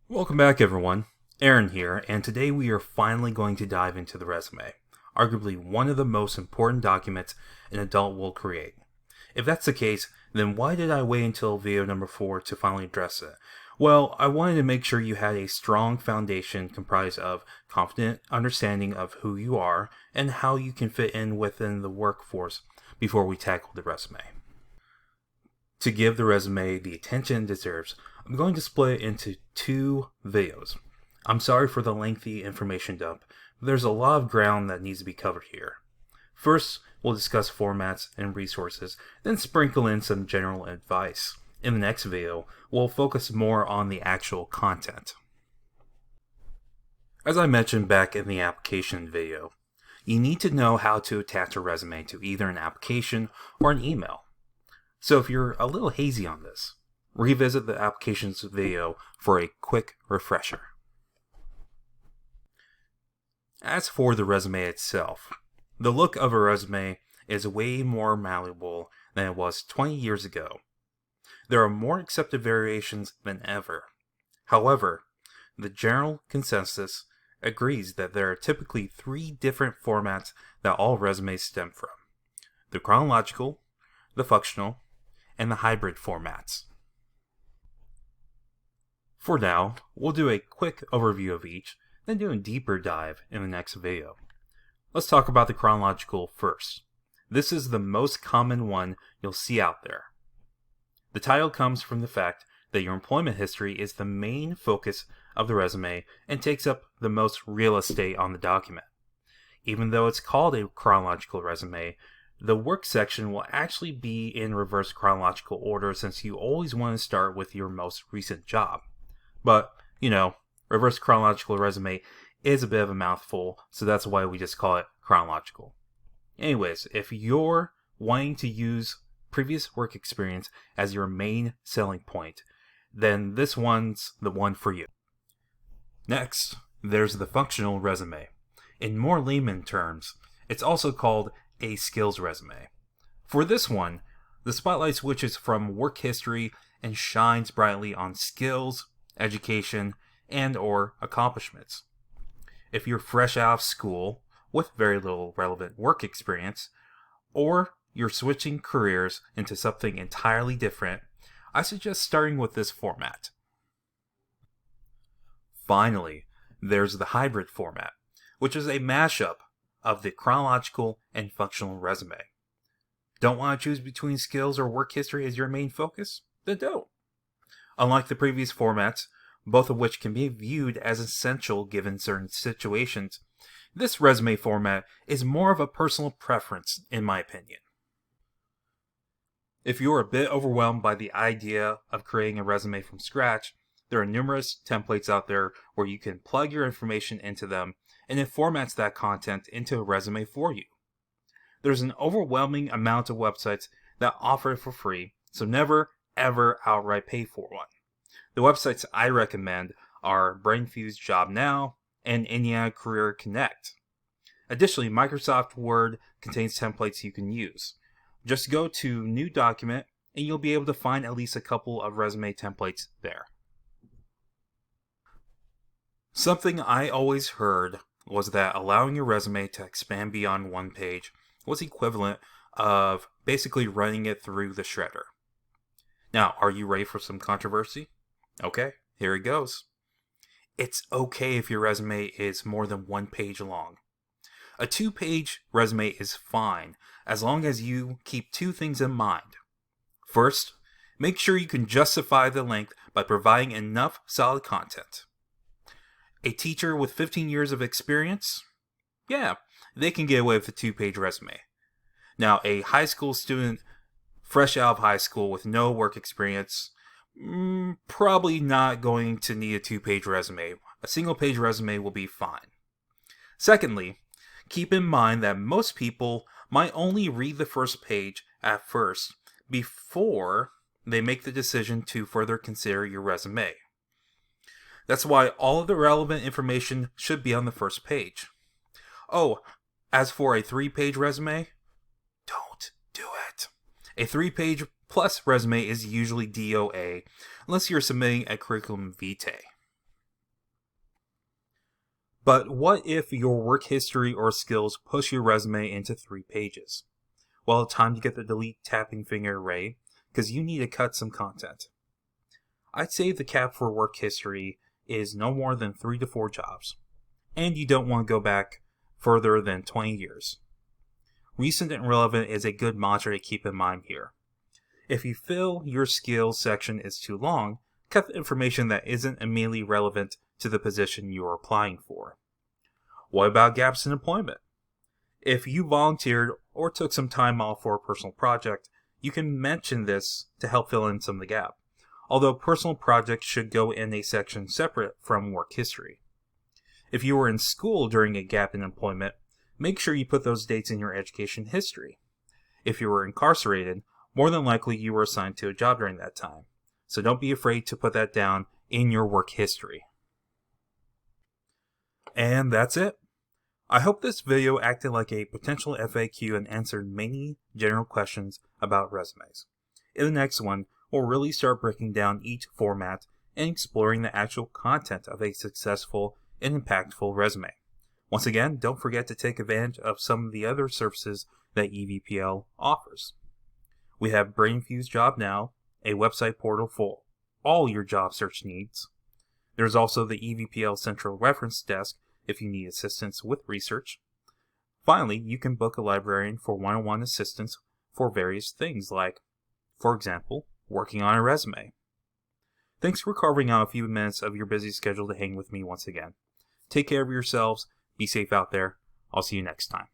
Welcome back, everyone. Aaron here, and today we are finally going to dive into the resume, arguably one of the most important documents an adult will create. If that's the case, then why did I wait until video number 4 to finally address it? Well, I wanted to make sure you had a strong foundation comprised of confident understanding of who you are and how you can fit in within the workforce before we tackle the resume. To give the resume the attention it deserves, I'm going to split it into 2 videos. I'm sorry for the lengthy information dump, but there's a lot of ground that needs to be covered here. First, we'll discuss formats and resources, then sprinkle in some general advice. In the next video, we'll focus more on the actual content. As I mentioned back in the application video, you need to know how to attach a resume to either an application or an email. So if you're a little hazy on this, revisit the applications video for a quick refresher. As for the resume itself, the look of a resume is way more malleable than it was 20 years ago. There are more accepted variations than ever. However, the general consensus agrees that there are typically 3 different formats that all resumes stem from: the chronological, the functional, and the hybrid formats. For now, we'll do a quick overview of each, then do a deeper dive in the next video. Let's talk about the chronological first. This is the most common one you'll see out there. The title comes from the fact that your employment history is the main focus of the resume and takes up the most real estate on the document. Even though it's called a chronological resume, the work section will actually be in reverse chronological order since you always want to start with your most recent job. But, reverse chronological resume is a bit of a mouthful, so that's why we just call it chronological. Anyways, if you're wanting to use previous work experience as your main selling point, then this one's the one for you. Next, there's the functional resume. In more layman terms, it's also called a skills resume. For this one, the spotlight switches from work history and shines brightly on skills, education, and or accomplishments. If you're fresh out of school with very little relevant work experience, or you're switching careers into something entirely different, I suggest starting with this format. Finally, there's the hybrid format, which is a mashup of the chronological and functional resume. Don't want to choose between skills or work history as your main focus? Then don't. Unlike the previous formats, both of which can be viewed as essential given certain situations, this resume format is more of a personal preference, in my opinion. If you're a bit overwhelmed by the idea of creating a resume from scratch, there are numerous templates out there where you can plug your information into them and it formats that content into a resume for you. There's an overwhelming amount of websites that offer it for free, so never ever outright pay for one. The websites I recommend are BrainFuse Job Now and Indiana Career Connect. Additionally, Microsoft Word contains templates you can use. Just go to New Document and you'll be able to find at least a couple of resume templates there. Something I always heard was that allowing your resume to expand beyond one page was equivalent of basically running it through the shredder. Now, are you ready for some controversy? Okay, here it goes. It's okay if your resume is more than 1 page long. A 2-page resume is fine as long as you keep 2 things in mind. First, make sure you can justify the length by providing enough solid content. A teacher with 15 years of experience? Yeah, they can get away with a 2-page resume. Now, a high school student fresh out of high school with no work experience, probably not going to need a 2-page resume. A single-page resume will be fine. Secondly, keep in mind that most people might only read the first page at first before they make the decision to further consider your resume. That's why all of the relevant information should be on the first page. Oh, as for a 3-page resume, don't do it. A 3-page plus resume is usually DOA, unless you're submitting a curriculum vitae. But what if your work history or skills push your resume into 3 pages? Well, time to get the delete tapping finger ready, because you need to cut some content. I'd say the cap for work history is no more than 3 to 4 jobs, and you don't want to go back further than 20 years. Recent and relevant is a good mantra to keep in mind here. If you feel your skills section is too long, cut the information that isn't immediately relevant to the position you are applying for. What about gaps in employment? If you volunteered or took some time off for a personal project, you can mention this to help fill in some of the gap, although personal projects should go in a section separate from work history. If you were in school during a gap in employment, make sure you put those dates in your education history. If you were incarcerated, more than likely you were assigned to a job during that time, so don't be afraid to put that down in your work history. And that's it. I hope this video acted like a potential FAQ and answered many general questions about resumes. In the next one, we'll really start breaking down each format and exploring the actual content of a successful and impactful resume. Once again, don't forget to take advantage of some of the other services that EVPL offers. We have BrainFuse Job Now, a website portal for all your job search needs. There's also the EVPL Central Reference Desk if you need assistance with research. Finally, you can book a librarian for one-on-one assistance for various things like, for example, working on a resume. Thanks for carving out a few minutes of your busy schedule to hang with me once again. Take care of yourselves, be safe out there. I'll see you next time.